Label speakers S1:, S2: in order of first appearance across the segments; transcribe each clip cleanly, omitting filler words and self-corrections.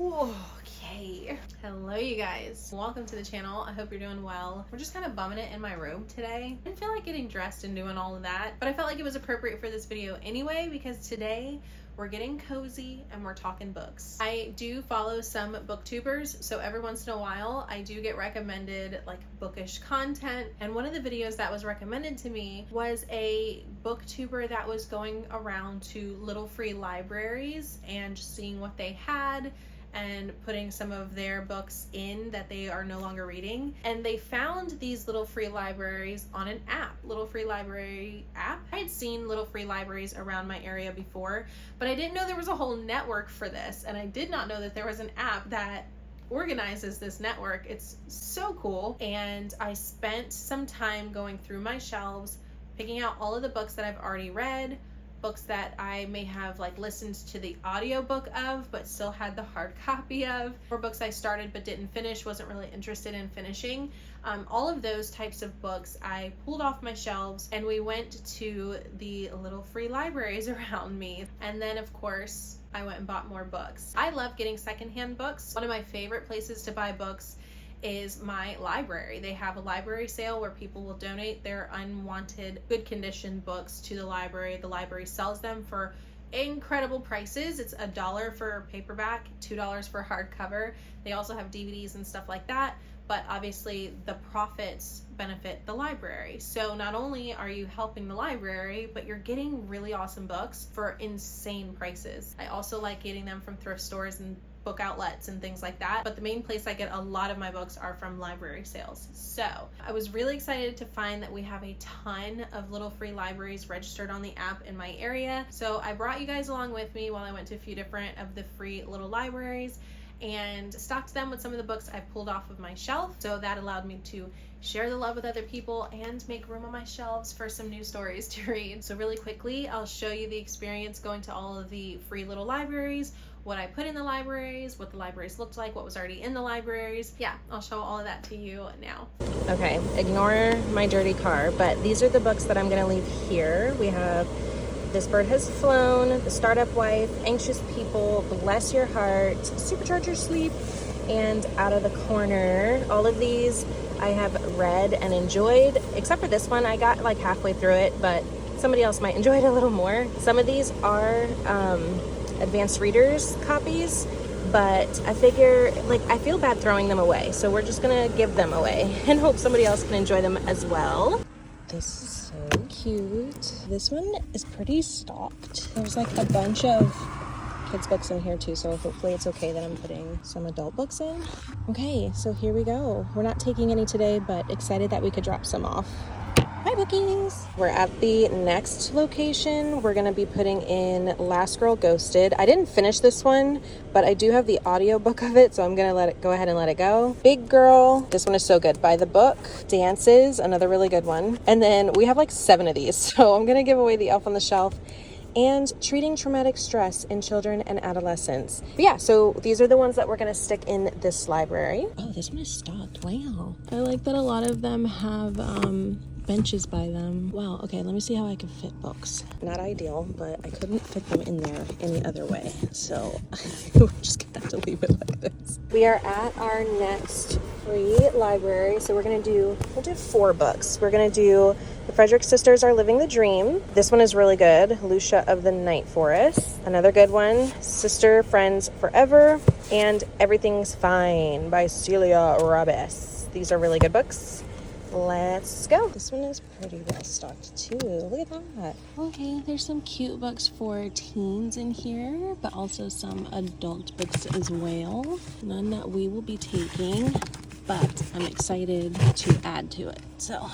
S1: Okay. Hello you guys. Welcome to the channel. I hope you're doing well. We're just kind of bumming it in my room today. I didn't feel like getting dressed and doing all of that, but I felt like it was appropriate for this video anyway because today we're getting cozy and we're talking books. I do follow some booktubers, so every once in a while I do get recommended like bookish content, and one of the videos that was recommended to me was a booktuber that was going around to little free libraries and just seeing what they had and putting some of their books in that they are no longer reading. And they found these little free libraries on an app, little free library app. I had seen little free libraries around my area before, but I didn't know there was a whole network for this. And I did not know that there was an app that organizes this network. It's so cool. And I spent some time going through my shelves, picking out all of the books that I've already read, books that I may have like listened to the audiobook of but still had the hard copy of, or books I started but didn't finish, wasn't really interested in finishing. All of those types of books I pulled off my shelves and we went to the little free libraries around me. And then of course I went and bought more books. I love getting secondhand books. One of my favorite places to buy books is my library. They have a library sale where people will donate their unwanted, good condition books to the library. The library sells them for incredible prices. It's $1 for paperback, $2 for hardcover. They also have DVDs and stuff like that, but obviously the profits benefit the library. So not only are you helping the library, but you're getting really awesome books for insane prices. I also like getting them from thrift stores and book outlets and things like that, but the main place I get a lot of my books are from library sales. So I was really excited to find that we have a ton of little free libraries registered on the app in my area. So I brought you guys along with me while I went to a few different of the free little libraries and stocked them with some of the books I pulled off of my shelf. So that allowed me to share the love with other people and make room on my shelves for some new stories to read. So really quickly, I'll show you the experience going to all of the free little libraries, what I put in the libraries, what the libraries looked like, what was already in the libraries. Yeah, I'll show all of that to you now. Okay, ignore my dirty car, but these are the books that I'm gonna leave here. We have This Bird Has Flown, The Startup Wife, Anxious People, Bless Your Heart, Supercharge Your Sleep, and Out of the Corner. All of these I have read and enjoyed, except for this one. I got like halfway through it, but somebody else might enjoy it a little more. Some of these are advanced readers copies, but I figure like I feel bad throwing them away, so we're just gonna give them away and hope somebody else can enjoy them as well. This is so cute. This one is pretty stocked. There's like a bunch of kids books in here too, so hopefully it's okay that I'm putting some adult books in. Okay, so here we go. We're not taking any today, but excited that we could drop some off. Hi bookies! We're at the next location. We're gonna be putting in Last Girl Ghosted. I didn't finish this one, but I do have the audiobook of it, so I'm gonna go ahead and let it go. Big Girl, this one is so good. By the Book. Dances, another really good one. And then we have like 7 of these, so I'm gonna give away the Elf on the Shelf and Treating Traumatic Stress in Children and Adolescents. But yeah, so these are the ones that we're gonna stick in this library. Oh, this one is stocked. Wow. I like that a lot of them have benches by them. Wow, okay, let me see how I can fit books. Not ideal, but I couldn't fit them in there any other way, so we're just gonna have to leave it like this. We are at our next free library, so we'll do 4 books. We're gonna do The Frederick Sisters Are Living the Dream. This one is really good. Lucia of the Night Forest. Another good one, Sister Friends Forever, and Everything's Fine by Celia Rabes. These are really good books. Let's go. This one is pretty well stocked too. Look at that. Okay, there's some cute books for teens in here, but also some adult books as well. None that we will be taking, but I'm excited to add to it. So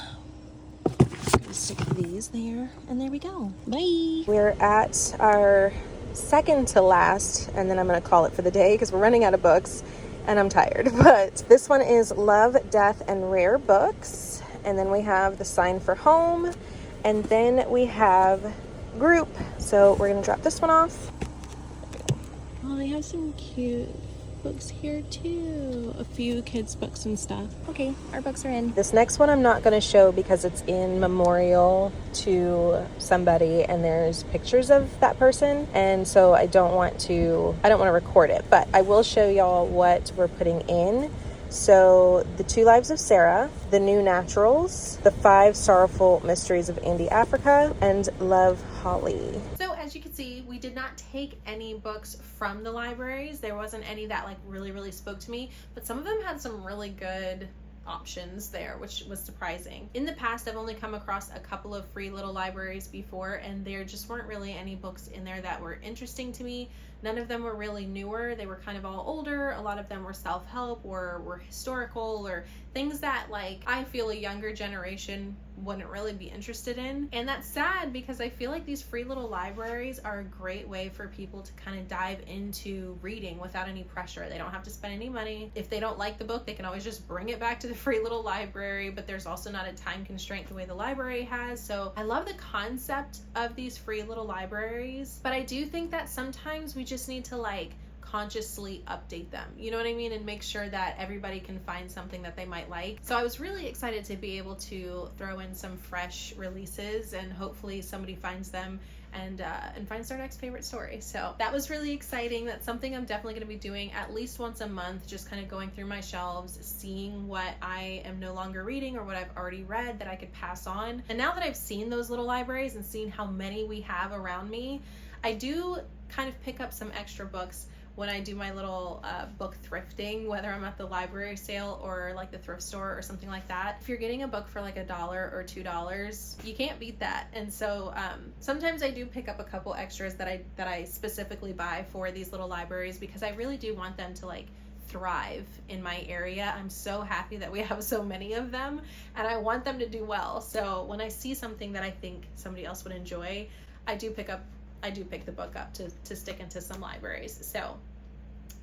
S1: I'm gonna stick these there, and there we go. Bye. We're at our second to last, and then I'm gonna call it for the day because we're running out of books. And I'm tired, but this one is Love, Death, and Rare Books. And then we have The Sign for Home. And then we have Group. So we're gonna drop this one off. Oh, they have some cute books here too. A few kids' books and stuff. Okay, our books are in. This next one I'm not going to show because it's in memorial to somebody and there's pictures of that person, and so I don't want to record it, but I will show y'all what we're putting in. So the 2 Lives of Sarah, the New Naturals, the 5 Sorrowful Mysteries of Indie Africa, and Love Holly. So as you can see, we did not take any books from the libraries. There wasn't any that like really spoke to me, but some of them had some really good options there, which was surprising. In the past, I've only come across a couple of free little libraries before, and there just weren't really any books in there that were interesting to me. None of them were really newer. They were kind of all older. A lot of them were self-help or were historical or things that like I feel a younger generation wouldn't really be interested in. And that's sad because I feel like these free little libraries are a great way for people to kind of dive into reading without any pressure. They don't have to spend any money. If they don't like the book, they can always just bring it back to the free little library, but there's also not a time constraint the way the library has. So I love the concept of these free little libraries, but I do think that sometimes we just need to like consciously update them, you know what I mean, and make sure that everybody can find something that they might like. So I was really excited to be able to throw in some fresh releases, and hopefully somebody finds them and finds their next favorite story. So that was really exciting. That's something I'm definitely going to be doing at least once a month, just kind of going through my shelves, seeing what I am no longer reading or what I've already read that I could pass on. And now that I've seen those little libraries and seen how many we have around me, I do kind of pick up some extra books when I do my little book thrifting, whether I'm at the library sale or like the thrift store or something like that. If you're getting a book for like $1 or $2, you can't beat that. And so sometimes I do pick up a couple extras that I specifically buy for these little libraries because I really do want them to like thrive in my area. I'm so happy that we have so many of them and I want them to do well. So when I see something that I think somebody else would enjoy, I do pick the book up to stick into some libraries. So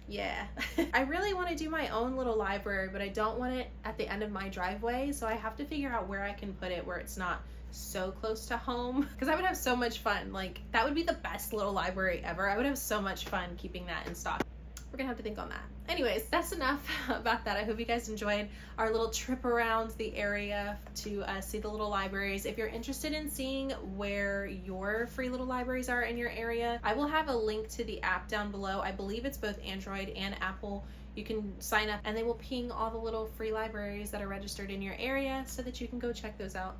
S1: yeah. I really want to do my own little library, but I don't want it at the end of my driveway, so I have to figure out where I can put it where it's not so close to home, because I would have so much fun. Like that would be the best little library ever. I would have so much fun keeping that in stock. We're gonna have to think on that. Anyways, that's enough about that. I hope you guys enjoyed our little trip around the area to see the little libraries. If you're interested in seeing where your free little libraries are in your area, I will have a link to the app down below. I believe it's both Android and Apple. You can sign up and they will ping all the little free libraries that are registered in your area so that you can go check those out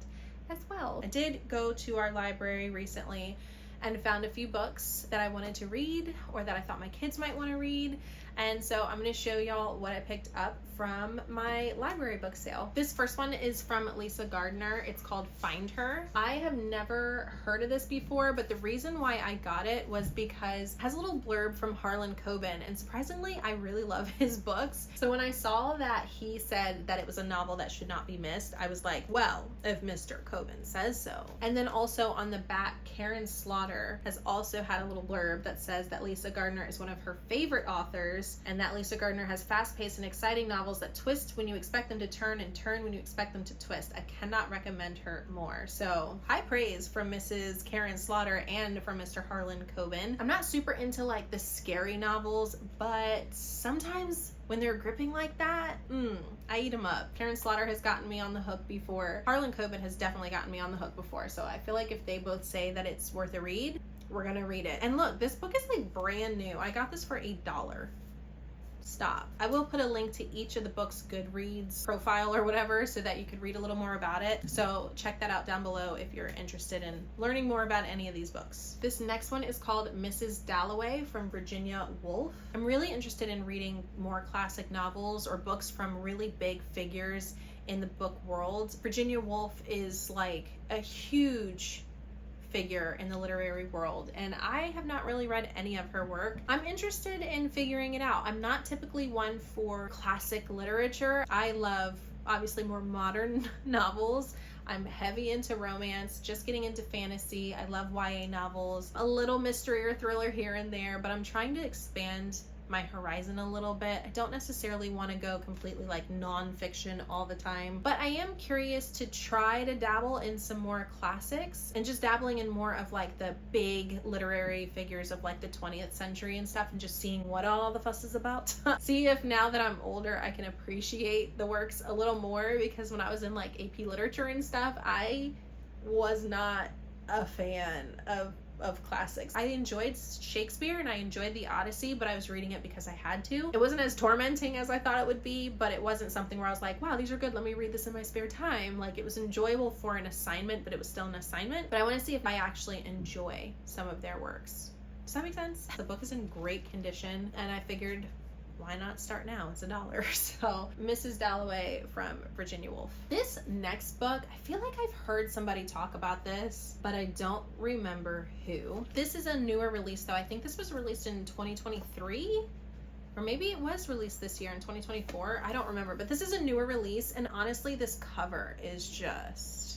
S1: as well. I did go to our library recently and found a few books that I wanted to read or that I thought my kids might want to read. And so I'm going to show y'all what I picked up from my library book sale. This first one is from Lisa Gardner. It's called Find Her. I have never heard of this before, but the reason why I got it was because it has a little blurb from Harlan Coben, and surprisingly, I really love his books. So when I saw that he said that it was a novel that should not be missed, I was like, well, if Mr. Coben says so. And then also on the back, Karen Slaughter has also had a little blurb that says that Lisa Gardner is one of her favorite authors, and that Lisa Gardner has fast-paced and exciting novels that twist when you expect them to turn and turn when you expect them to twist. I cannot recommend her more. So high praise from Mrs. Karen Slaughter and from Mr. Harlan Coben. I'm not super into like the scary novels, but sometimes when they're gripping like that, I eat them up. Karen Slaughter has gotten me on the hook before. Harlan Coben has definitely gotten me on the hook before. So I feel like if they both say that it's worth a read, we're gonna read it. And look, this book is like brand new. I got this for $1. Stop. I will put a link to each of the books' Goodreads profile or whatever so that you could read a little more about it. So check that out down below if you're interested in learning more about any of these books. This next one is called Mrs. Dalloway from Virginia Woolf. I'm really interested in reading more classic novels or books from really big figures in the book world. Virginia Woolf is like a huge figure in the literary world, and I have not really read any of her work. I'm interested in figuring it out. I'm not typically one for classic literature. I love obviously more modern novels. I'm heavy into romance, just getting into fantasy. I love YA novels, a little mystery or thriller here and there, but I'm trying to expand my horizon a little bit. I don't necessarily want to go completely like nonfiction all the time, but I am curious to try to dabble in some more classics and just dabbling in more of like the big literary figures of like the 20th century and stuff, and just seeing what all the fuss is about. See if now that I'm older I can appreciate the works a little more, because when I was in like AP literature and stuff, I was not a fan of classics. I enjoyed Shakespeare and I enjoyed the Odyssey, but I was reading it because I had to. It wasn't as tormenting as I thought it would be, but it wasn't something where I was like, wow, these are good, let me read this in my spare time. Like, it was enjoyable for an assignment, but it was still an assignment. But I want to see if I actually enjoy some of their works. Does that make sense? The book is in great condition, and I figured, why not start now? It's $1. So, Mrs. Dalloway from Virginia Woolf. This next book, I feel like I've heard somebody talk about this, but I don't remember who. This is a newer release though. I think this was released in 2023. Or maybe it was released this year in 2024. I don't remember, but this is a newer release, and honestly, this cover is just...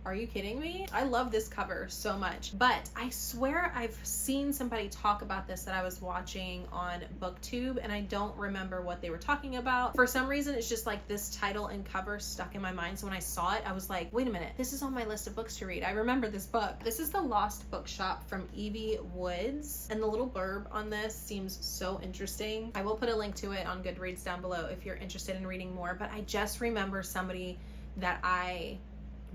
S1: Are you kidding me? I love this cover so much, but I swear I've seen somebody talk about this that I was watching on BookTube, and I don't remember what they were talking about. For some reason, it's just like this title and cover stuck in my mind. So when I saw it, I was like, wait a minute, this is on my list of books to read. I remember this book. This is The Lost Bookshop from Evie Woods, and the little blurb on this seems so interesting. I will put a link to it on Goodreads down below if you're interested in reading more, but I just remember somebody that I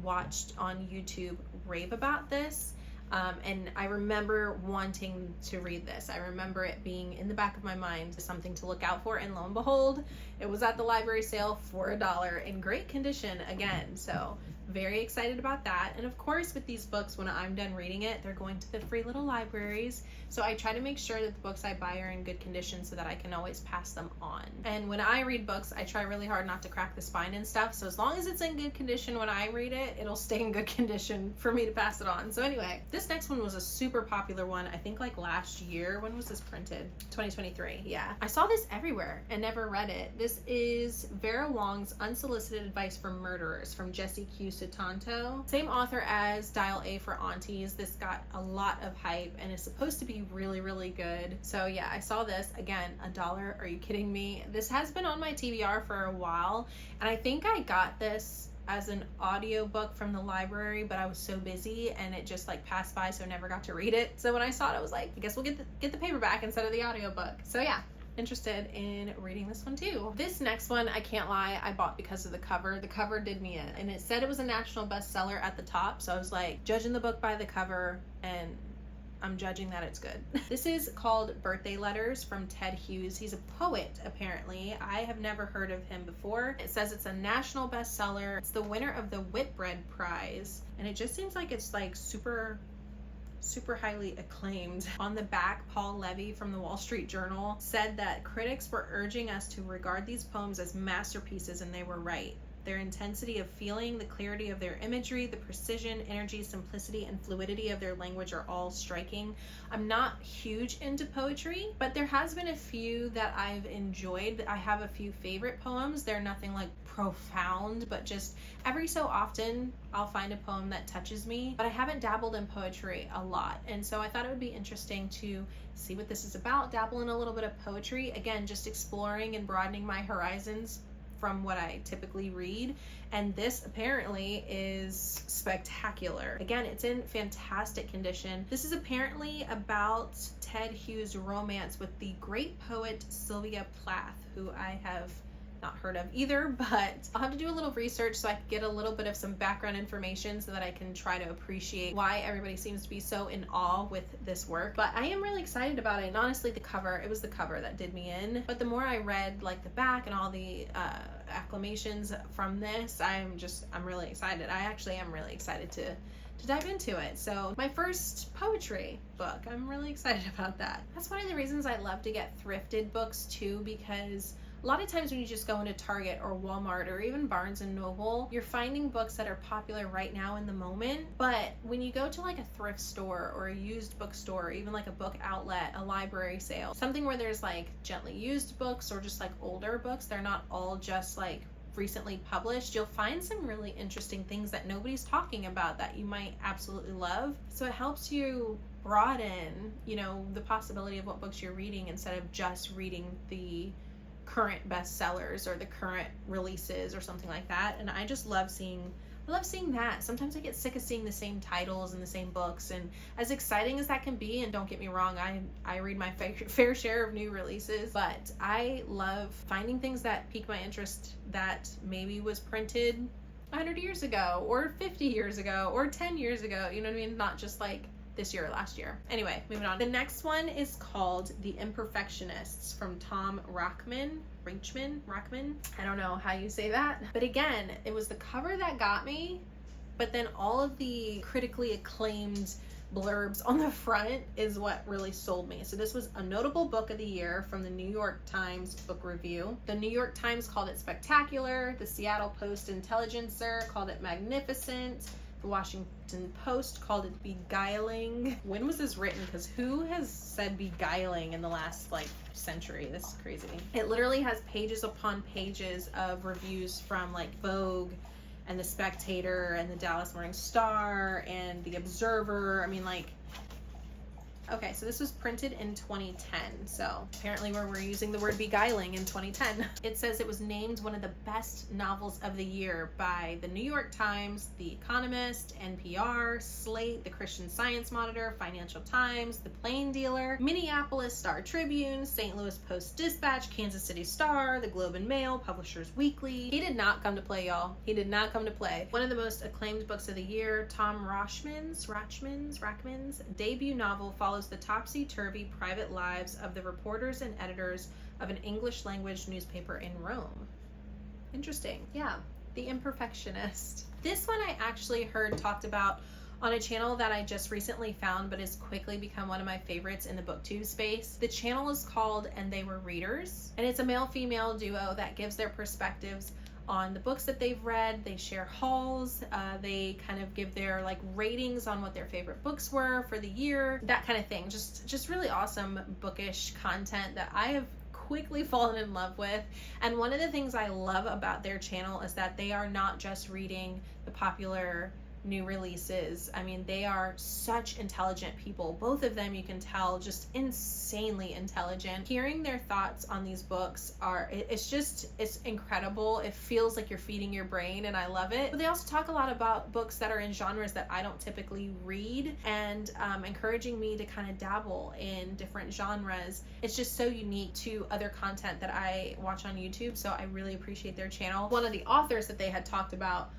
S1: watched on YouTube rave about this, and I remember wanting to read this. I remember it being in the back of my mind, something to look out for, and lo and behold, it was at the library sale for $1 in great condition again. So very excited about that. And of course, with these books, when I'm done reading it, they're going to the free little libraries. So I try to make sure that the books I buy are in good condition so that I can always pass them on. And when I read books, I try really hard not to crack the spine and stuff. So as long as it's in good condition when I read it, it'll stay in good condition for me to pass it on. So anyway, this next one was a super popular one. I think like last year. When was this printed? 2023. Yeah. I saw this everywhere and never read it. This is Vera Wong's Unsolicited Advice for Murderers from Jessie Q. Sutanto. Same author as Dial A for Aunties. This got a lot of hype and is supposed to be really, really good. So yeah, I saw this again, $1. Are you kidding me? This has been on my TBR for a while, and I think I got this as an audiobook from the library, but I was so busy and it just like passed by, so I never got to read it. So when I saw it, I was like, I guess we'll get the paperback instead of the audiobook. So yeah, interested in reading this one too. This next one, I can't lie, I bought because of the cover. The cover did me in, and it said it was a national bestseller at the top, so I was like judging the book by the cover, and I'm judging that it's good. This is called Birthday Letters from Ted Hughes. He's a poet, apparently. I have never heard of him before. It says it's a national bestseller. It's the winner of the Whitbread Prize, and it just seems like it's like super highly acclaimed. On the back, Paul Levy from the Wall Street Journal said that critics were urging us to regard these poems as masterpieces, and they were right. Their intensity of feeling, the clarity of their imagery, the precision, energy, simplicity, and fluidity of their language are all striking. I'm not huge into poetry, but there has been a few that I've enjoyed. I have a few favorite poems. They're nothing like profound, but just every so often I'll find a poem that touches me. But I haven't dabbled in poetry a lot, and so I thought it would be interesting to see what this is about, dabble in a little bit of poetry. Again, just exploring and broadening my horizons from what I typically read, and this apparently is spectacular. Again, it's in fantastic condition. This is apparently about Ted Hughes' romance with the great poet Sylvia Plath, who I have not heard of either, but I'll have to do a little research so I can get a little bit of some background information so that I can try to appreciate why everybody seems to be so in awe with this work. But I am really excited about it, and honestly, the cover, it was the cover that did me in. But the more I read like the back and all the acclamations from this, I'm really excited. I actually am really excited to dive into it. So my first poetry book, I'm really excited about that. That's one of the reasons I love to get thrifted books too, because a lot of times when you just go into Target or Walmart or even Barnes and Noble, you're finding books that are popular right now in the moment. But when you go to like a thrift store or a used bookstore, or even like a book outlet, a library sale, something where there's like gently used books or just like older books, they're not all just like recently published, you'll find some really interesting things that nobody's talking about that you might absolutely love. So it helps you broaden, you know, the possibility of what books you're reading instead of just reading the current bestsellers or the current releases or something like that. And I just love seeing that. Sometimes I get sick of seeing the same titles and the same books, and as exciting as that can be, and don't get me wrong, I read my fair share of new releases, but I love finding things that pique my interest that maybe was printed 100 years ago or 50 years ago or 10 years ago, you know what I mean? Not just like this year or last year. Anyway, moving on. The next one is called The Imperfectionists from Tom Rachman. I don't know how you say that. But again, it was the cover that got me, but then all of the critically acclaimed blurbs on the front is what really sold me. So this was a notable book of the year from the New York Times Book Review. The New York Times called it spectacular. The Seattle Post Intelligencer called it magnificent. The Washington Post called it beguiling. When was this written? Because who has said beguiling in the last like century? This is crazy. It literally has pages upon pages of reviews from like Vogue and The Spectator and the Dallas Morning Star and The Observer. I mean, like, okay, so this was printed in 2010. So apparently we're using the word beguiling in 2010. It says it was named one of the best novels of the year by the New York Times, The Economist, NPR, Slate, the Christian Science Monitor, Financial Times, The Plain Dealer, Minneapolis Star Tribune, St. Louis Post Dispatch, Kansas City Star, The Globe and Mail, Publishers Weekly. He did not come to play, y'all. He did not come to play. One of the most acclaimed books of the year, Tom Rachman's debut novel follows the topsy-turvy private lives of the reporters and editors of an English-language newspaper in Rome. Interesting. Yeah, The Imperfectionist. This one I actually heard talked about on a channel that I just recently found, but has quickly become one of my favorites in the booktube space. The channel is called And They Were Readers, and it's a male-female duo that gives their perspectives on the books that they've read. They share hauls, they kind of give their like ratings on what their favorite books were for the year, that kind of thing. Just really awesome bookish content that I have quickly fallen in love with. And one of the things I love about their channel is that they are not just reading the popular new releases. I mean, they are such intelligent people. Both of them, you can tell, just insanely intelligent. Hearing their thoughts on these books it's incredible. It feels like you're feeding your brain, and I love it. But they also talk a lot about books that are in genres that I don't typically read, and encouraging me to kind of dabble in different genres. It's just so unique to other content that I watch on YouTube, so I really appreciate their channel. One of the authors that they had talked about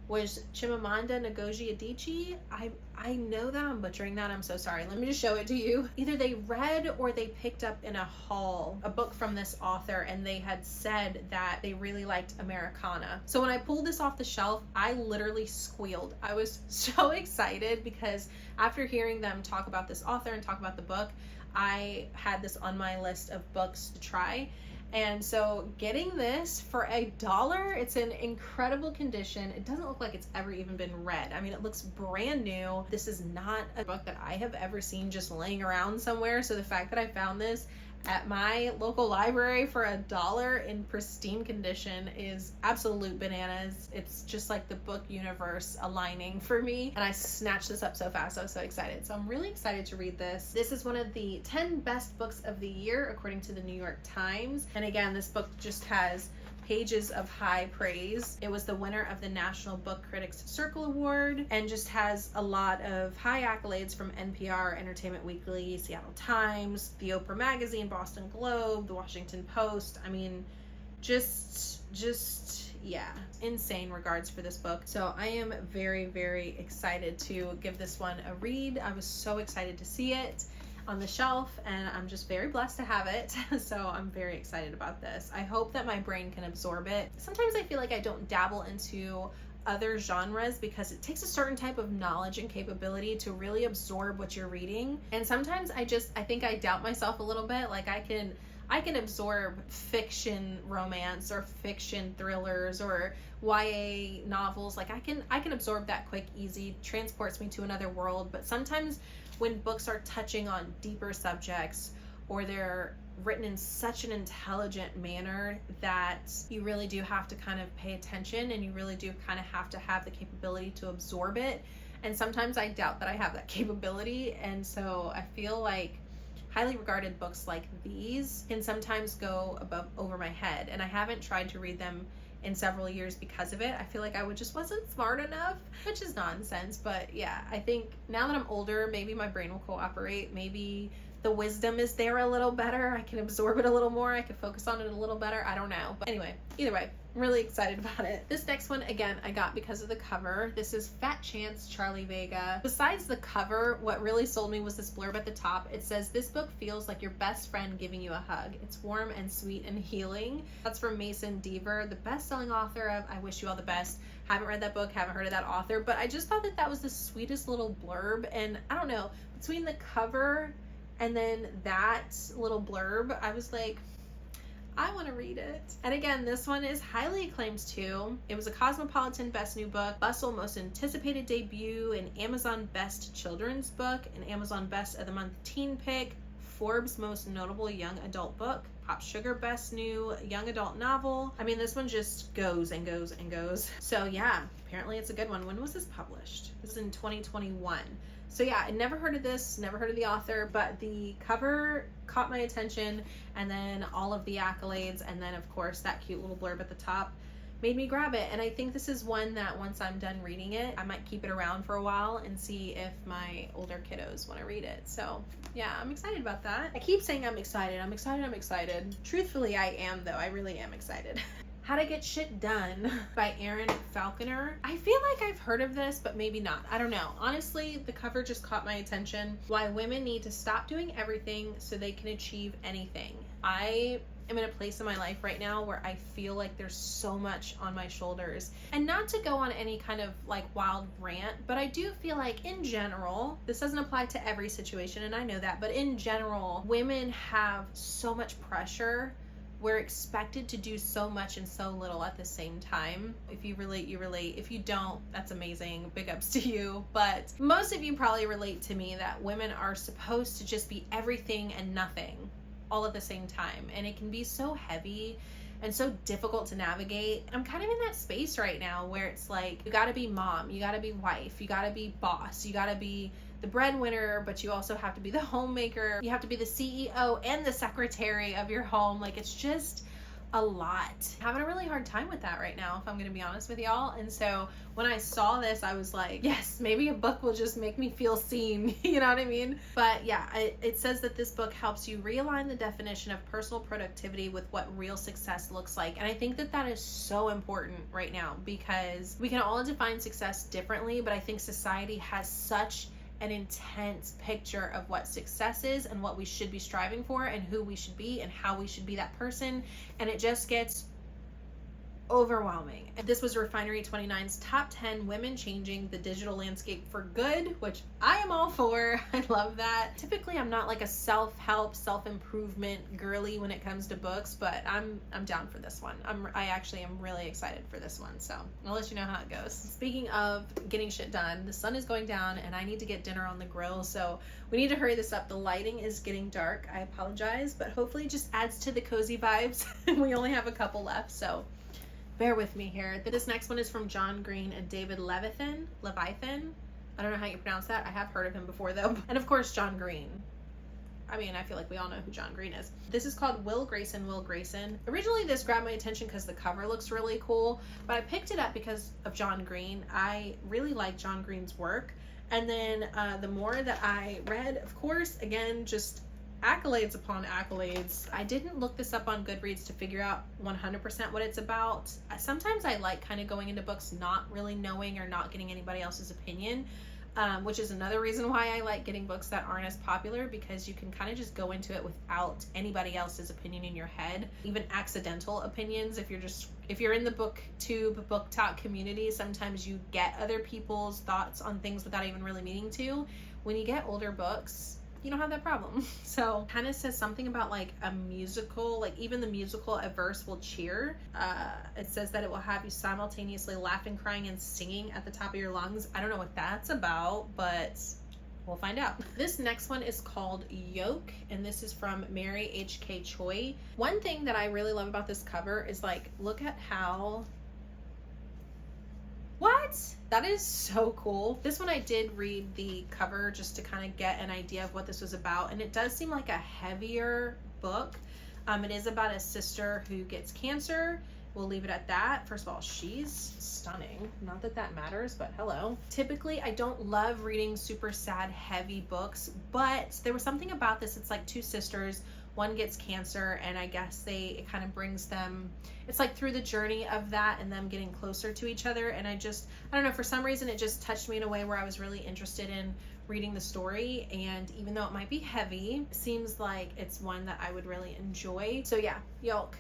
S1: was Chimamanda Ngozi Adichie. I know that I'm butchering that. I'm so sorry. Let me just show it to you. Either they read or they picked up in a haul a book from this author, and they had said that they really liked Americana. So when I pulled this off the shelf, I literally squealed. I was so excited because after hearing them talk about this author and talk about the book, I had this on my list of books to try. And so getting this for $1, it's in incredible condition. It doesn't look like it's ever even been read. I mean, it looks brand new. This is not a book that I have ever seen just laying around somewhere. So the fact that I found this at my local library for $1 in pristine condition is absolute bananas. It's just like the book universe aligning for me, and I snatched this up so fast. I was so excited. So I'm really excited to read this. This is one of the 10 best books of the year according to the New York Times, and again, this book just has pages of high praise. It was the winner of the National Book Critics Circle Award, and just has a lot of high accolades from NPR, Entertainment Weekly, Seattle Times, the Oprah Magazine, Boston Globe, the Washington Post. I mean, just yeah, insane regards for this book. So I am very, very excited to give this one a read. I was so excited to see it on the shelf, and I'm just very blessed to have it. So I'm very excited about this. I hope that my brain can absorb it. Sometimes I feel like I don't dabble into other genres because it takes a certain type of knowledge and capability to really absorb what you're reading. And sometimes I think I doubt myself a little bit. Like I can absorb fiction romance or fiction thrillers or YA novels. Like I can absorb that quick, easy, transports me to another world. But sometimes when books are touching on deeper subjects, or they're written in such an intelligent manner that you really do have to kind of pay attention, and you really do kind of have to have the capability to absorb it And sometimes I doubt that I have that capability. And so I feel like highly regarded books like these can sometimes go over my head. And I haven't tried to read them in several years because of it. I feel like I just wasn't smart enough, which is nonsense. But yeah, I think now that I'm older, maybe my brain will cooperate. Maybe the wisdom is there a little better. I can absorb it a little more. I can focus on it a little better. I don't know. But anyway, either way, I'm really excited about it. This next one, again, I got because of the cover. This is Fat Chance, Charlie Vega. Besides the cover, what really sold me was this blurb at the top. It says, "This book feels like your best friend giving you a hug. It's warm and sweet and healing." That's from Mason Deaver, the best-selling author of I Wish You All the Best. Haven't read that book, haven't heard of that author, but I just thought that that was the sweetest little blurb. And I don't know, between the cover and then that little blurb, I was like, I want to read it. And again, this one is highly acclaimed too. It was a Cosmopolitan Best New Book, Bustle Most Anticipated Debut, an Amazon Best Children's Book, an Amazon Best of the Month Teen Pick, Forbes Most Notable Young Adult Book, Pop Sugar Best New Young Adult Novel. I mean, this one just goes and goes and goes. So yeah, apparently it's a good one. When was this published? This is in 2021. So yeah, I never heard of this, never heard of the author, but the cover caught my attention, and then all of the accolades, and then of course that cute little blurb at the top made me grab it. And I think this is one that once I'm done reading it, I might keep it around for a while and see if my older kiddos want to read it. So yeah, I'm excited about that. I keep saying I'm excited, I'm excited, I'm excited. Truthfully, I am though. I really am excited. How to Get Shit Done by Erin Falconer. I feel like I've heard of this, but maybe not. I don't know. Honestly, the cover just caught my attention. Why women need to stop doing everything so they can achieve anything. I am in a place in my life right now where I feel like there's so much on my shoulders. And not to go on any kind of like wild rant, but I do feel like in general, this doesn't apply to every situation, and I know that, but in general, women have so much pressure. We're expected to do so much and so little at the same time. If you relate, you relate. If you don't, that's amazing. Big ups to you. But most of you probably relate to me that women are supposed to just be everything and nothing all at the same time. And it can be so heavy and so difficult to navigate. I'm kind of in that space right now where it's like, you gotta be mom, you gotta be wife, you gotta be boss, you gotta be the breadwinner, but you also have to be the homemaker. You have to be the CEO and the secretary of your home. Like, it's just a lot. I'm having a really hard time with that right now, if I'm gonna be honest with y'all. And so when I saw this, I was like, yes, maybe a book will just make me feel seen. You know what I mean? But yeah, it says that this book helps you realign the definition of personal productivity with what real success looks like. And I think that that is so important right now, because we can all define success differently, but I think society has such an intense picture of what success is and what we should be striving for and who we should be and how we should be that person. And it just gets overwhelming. This was Refinery 29's top 10 women changing the digital landscape for good, which I am all for. I love that. Typically, I'm not like a self-help, self-improvement girly when it comes to books, but I'm down for this one. I actually am really excited for this one, so I'll let you know how it goes. Speaking of getting shit done, the sun is going down and I need to get dinner on the grill, so we need to hurry this up. The lighting is getting dark. I apologize, but hopefully it just adds to the cozy vibes. We only have a couple left, so bear with me here. This next one is from John Green and David Levithan. I don't know how you pronounce that. I have heard of him before though. And of course, John Green. I mean, I feel like we all know who John Green is. This is called Will Grayson. Originally, this grabbed my attention because the cover looks really cool, but I picked it up because of John Green. I really like John Green's work. And then the more that I read, of course, again, just accolades upon accolades. I didn't look this up on Goodreads to figure out 100% what it's about. Sometimes I like kind of going into books not really knowing or not getting anybody else's opinion, which is another reason why I like getting books that aren't as popular, because you can kind of just go into it without anybody else's opinion in your head, even accidental opinions. If you're in the booktube, book talk community, sometimes you get other people's thoughts on things without even really meaning to. When you get older books, you don't have that problem. So kind of says something about like a musical, like even the musical, a verse will cheer. It says that it will have you simultaneously laughing, crying, and singing at the top of your lungs. I don't know what that's about, but we'll find out. This next one is called Yolk, and this is from Mary H.K. Choi. One thing that I really love about this cover is like, look at how What? That is so cool. This one I did read the cover just to kind of get an idea of what this was about, and it does seem like a heavier book. It is about a sister who gets cancer. We'll leave it at that. First of all, she's stunning. Not that that matters, but hello. Typically, I don't love reading super sad, heavy books, but there was something about this. It's like two sisters. One gets cancer, and I guess it kind of brings them, it's like through the journey of that and them getting closer to each other. And I don't know, for some reason, it just touched me in a way where I was really interested in reading the story. And even though it might be heavy, it seems like it's one that I would really enjoy. So yeah, Yolk.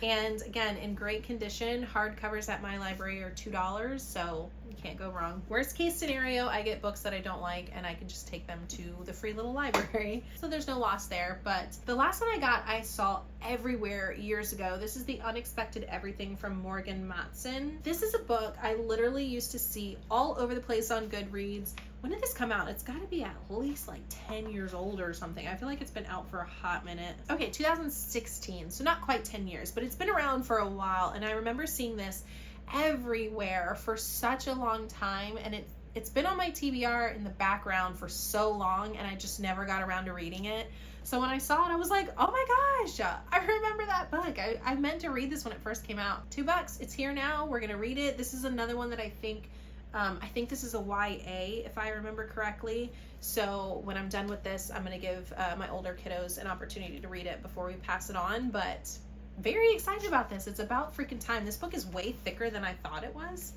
S1: And again, in great condition. Hardcovers at my library are $2, so you can't go wrong. Worst case scenario, I get books that I don't like and I can just take them to the free little library, so there's no loss there. But the last one I got, I saw everywhere years ago. This is The Unexpected Everything from Morgan Matson. This is a book I literally used to see all over the place on Goodreads. When did this come out? It's got to be at least like 10 years old or something. I feel like it's been out for a hot minute. Okay, 2016, so not quite 10 years, but it's been around for a while. And I remember seeing this everywhere for such a long time, and it's been on my TBR in the background for so long, and I just never got around to reading it. So when I saw it, I was like, oh my gosh, I remember that book. I meant to read this when it first came out. $2, it's here now. We're gonna read it. This is another one that I think this is a YA, if I remember correctly. So when I'm done with this, I'm going to give my older kiddos an opportunity to read it before we pass it on. But very excited about this. It's about freaking time. This book is way thicker than I thought it was.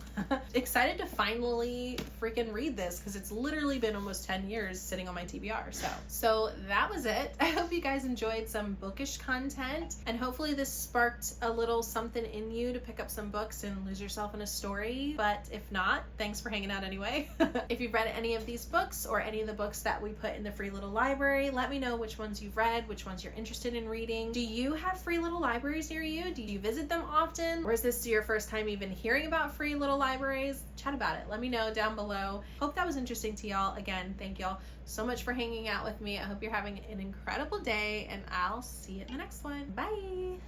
S1: Excited to finally freaking read this, because it's literally been almost 10 years sitting on my TBR. So that was it. I hope you guys enjoyed some bookish content, and hopefully this sparked a little something in you to pick up some books and lose yourself in a story. But if not, thanks for hanging out anyway. If you've read any of these books or any of the books that we put in the free little library, let me know which ones you've read, which ones you're interested in reading. Do you have free little libraries near you? Do you visit them often? Or is this your first time even hearing about free little libraries? Chat about it. Let me know down below. Hope that was interesting to y'all. Again, thank y'all so much for hanging out with me. I hope you're having an incredible day, and I'll see you in the next one. Bye!